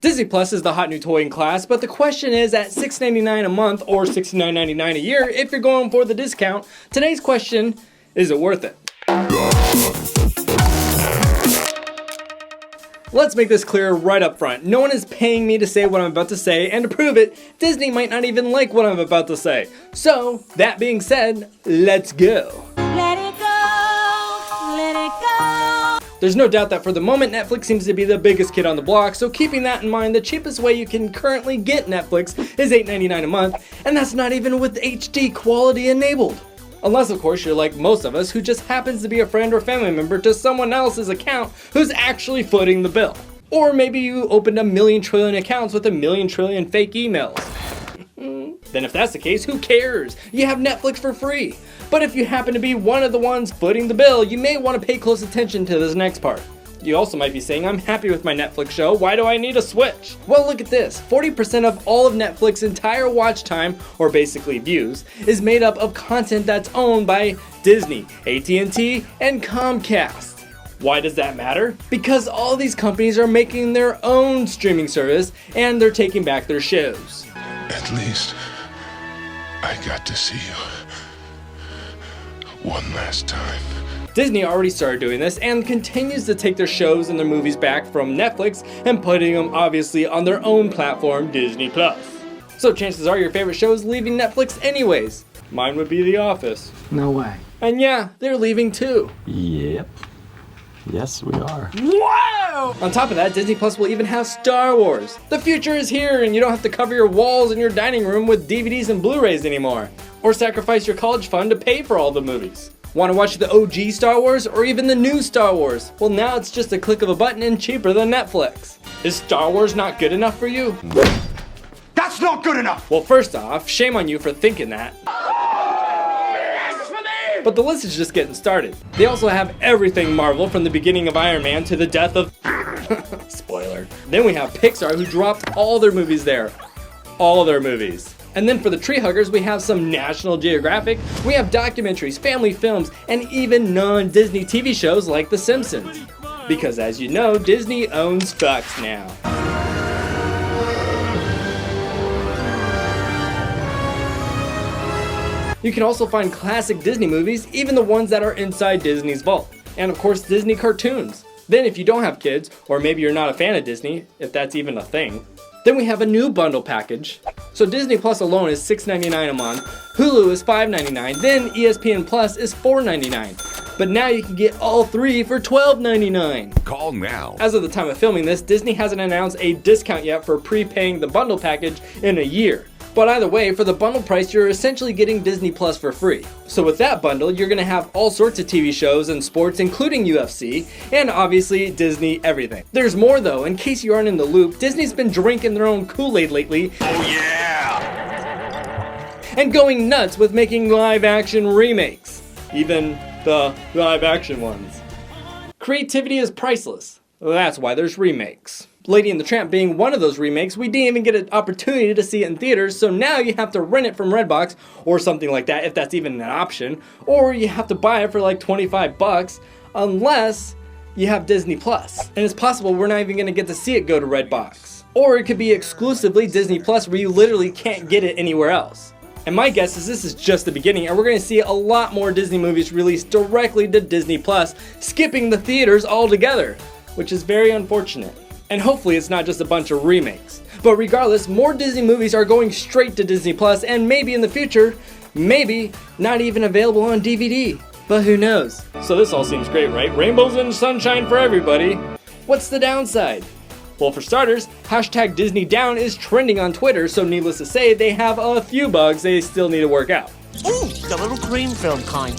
Disney Plus is the hot new toy in class, but the question is, at $6.99 a month or $69.99 a year if you're going for the discount, today's question, is it worth it? Let's make this clear right up front. No one is paying me to say what I'm about to say, and to prove it, Disney might not even like what I'm about to say. So, that being said, let's go. Let it go, let it go. There's no doubt that for the moment, Netflix seems to be the biggest kid on the block, so keeping that in mind, the cheapest way you can currently get Netflix is $8.99 a month, and that's not even with HD quality enabled. Unless, of course, you're like most of us who just happens to be a friend or family member to someone else's account who's actually footing the bill. Or maybe you opened a million trillion accounts with a million trillion fake emails. Then if that's the case, who cares? You have Netflix for free. But if you happen to be one of the ones footing the bill, you may want to pay close attention to this next part. You also might be saying, I'm happy with my Netflix show, why do I need a switch? Well, look at this. 40% of all of Netflix's entire watch time, or basically views, is made up of content that's owned by Disney, AT&T, and Comcast. Why does that matter? Because all these companies are making their own streaming service, and they're taking back their shows. At least, I got to see you one last time. Disney already started doing this and continues to take their shows and their movies back from Netflix and putting them obviously on their own platform, Disney Plus. So chances are your favorite show is leaving Netflix anyways. Mine would be The Office. No way. And yeah, they're leaving too. Yep. Yes, we are. Wow! On top of that, Disney Plus will even have Star Wars. The future is here and you don't have to cover your walls in your dining room with DVDs and Blu-rays anymore. Or sacrifice your college fund to pay for all the movies. Want to watch the OG Star Wars or even the new Star Wars? Well, now it's just a click of a button and cheaper than Netflix. Is Star Wars not good enough for you? That's not good enough! Well, first off, shame on you for thinking that. But the list is just getting started. They also have everything Marvel from the beginning of Iron Man to the death of... Spoiler. Then we have Pixar, who dropped all their movies there. All their movies. And then for the tree huggers, we have some National Geographic, we have documentaries, family films, and even non-Disney TV shows like The Simpsons. Because as you know, Disney owns Fox now. You can also find classic Disney movies, even the ones that are inside Disney's vault. And of course, Disney cartoons. Then if you don't have kids, or maybe you're not a fan of Disney, if that's even a thing, then we have a new bundle package. So Disney Plus alone is $6.99 a month, Hulu is $5.99, then ESPN Plus is $4.99. But now you can get all three for $12.99. Call now. As of the time of filming this, Disney hasn't announced a discount yet for prepaying the bundle package in a year. But either way, for the bundle price, you're essentially getting Disney Plus for free. So with that bundle, you're gonna have all sorts of TV shows and sports, including UFC, and obviously Disney everything. There's more though. In case you aren't in the loop, Disney's been drinking their own Kool-Aid lately. Oh yeah! And going nuts with making live action remakes. Even the live action ones. Creativity is priceless. That's why there's remakes. Lady and the Tramp being one of those remakes, we didn't even get an opportunity to see it in theaters, so now you have to rent it from Redbox or something like that, if that's even an option, or you have to buy it for like 25 bucks, unless you have Disney Plus. And it's possible we're not even gonna get to see it go to Redbox. Or it could be exclusively Disney Plus where you literally can't get it anywhere else. And my guess is this is just the beginning, and we're gonna see a lot more Disney movies released directly to Disney Plus, skipping the theaters altogether, which is very unfortunate. And hopefully it's not just a bunch of remakes. But regardless, more Disney movies are going straight to Disney Plus, and maybe in the future, maybe not even available on DVD. But who knows? So this all seems great, right? Rainbows and sunshine for everybody. What's the downside? Well, for starters, hashtag Disney Down is trending on Twitter, so needless to say, they have a few bugs they still need to work out. Ooh, the little green film kind.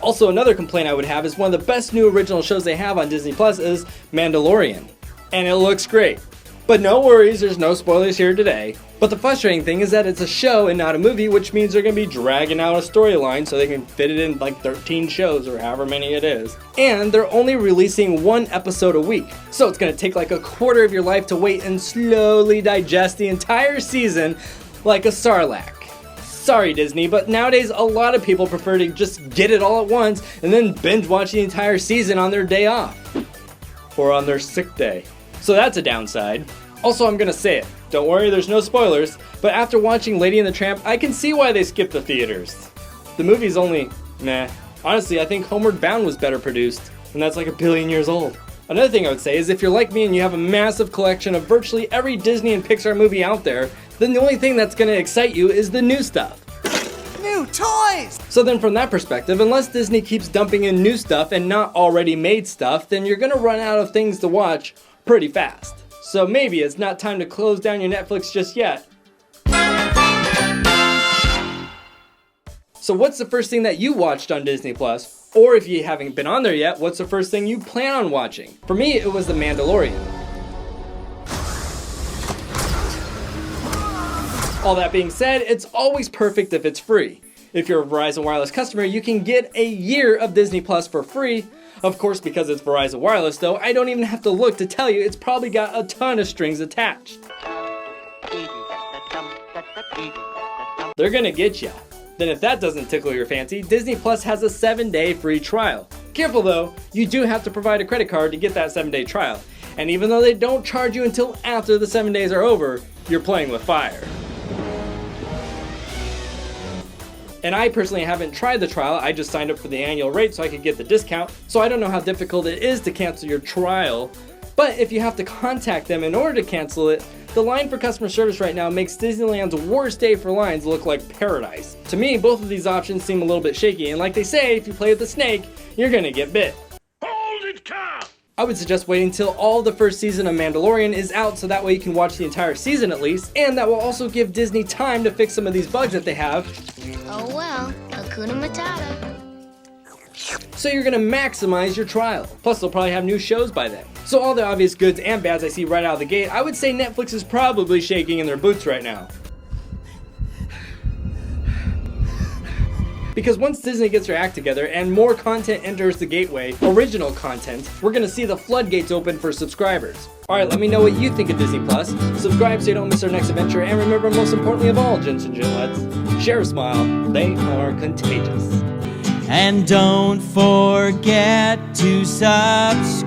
Also, another complaint I would have is one of the best new original shows they have on Disney Plus is Mandalorian. And it looks great. But no worries, there's no spoilers here today. But the frustrating thing is that it's a show and not a movie, which means they're going to be dragging out a storyline so they can fit it in like 13 shows or however many it is. And they're only releasing one episode a week. So it's going to take like a quarter of your life to wait and slowly digest the entire season like a Sarlacc. Sorry Disney, but nowadays a lot of people prefer to just get it all at once and then binge watch the entire season on their day off. Or on their sick day. So that's a downside. Also, I'm gonna say it. Don't worry, there's no spoilers, but after watching Lady and the Tramp, I can see why they skipped the theaters. The movie's only meh. Honestly, I think Homeward Bound was better produced, and that's like 1 billion years old. Another thing I would say is if you're like me and you have a massive collection of virtually every Disney and Pixar movie out there, then the only thing that's gonna excite you is the new stuff. New toys! So then from that perspective, unless Disney keeps dumping in new stuff and not already made stuff, then you're gonna run out of things to watch pretty fast. So maybe it's not time to close down your Netflix just yet. So what's the first thing that you watched on Disney Plus? Or if you haven't been on there yet, what's the first thing you plan on watching? For me, it was The Mandalorian. All that being said, it's always perfect if it's free. If you're a Verizon Wireless customer, you can get a year of Disney Plus for free. Of course, because it's Verizon Wireless though, I don't even have to look to tell you it's probably got a ton of strings attached. They're gonna get ya. Then if that doesn't tickle your fancy, Disney Plus has a 7-day free trial. Careful though, you do have to provide a credit card to get that 7-day trial. And even though they don't charge you until after the 7 days are over, you're playing with fire. And I personally haven't tried the trial, I just signed up for the annual rate so I could get the discount, so I don't know how difficult it is to cancel your trial. But if you have to contact them in order to cancel it, the line for customer service right now makes Disneyland's worst day for lines look like paradise. To me, both of these options seem a little bit shaky, and like they say, if you play with the snake, you're gonna get bit. Hold it, cow! I would suggest waiting until all the first season of Mandalorian is out so that way you can watch the entire season at least, and that will also give Disney time to fix some of these bugs that they have. Oh well, Hakuna Matata. So you're gonna maximize your trial. Plus they'll probably have new shows by then. So all the obvious goods and bads I see right out of the gate, I would say Netflix is probably shaking in their boots right now. Because once Disney gets their act together and more content enters the gateway, original content, we're gonna see the floodgates open for subscribers. Alright, let me know what you think of Disney Plus. Subscribe so you don't miss our next adventure, and remember, most importantly of all, gents and gentlets, share a smile, they are contagious. And don't forget to subscribe.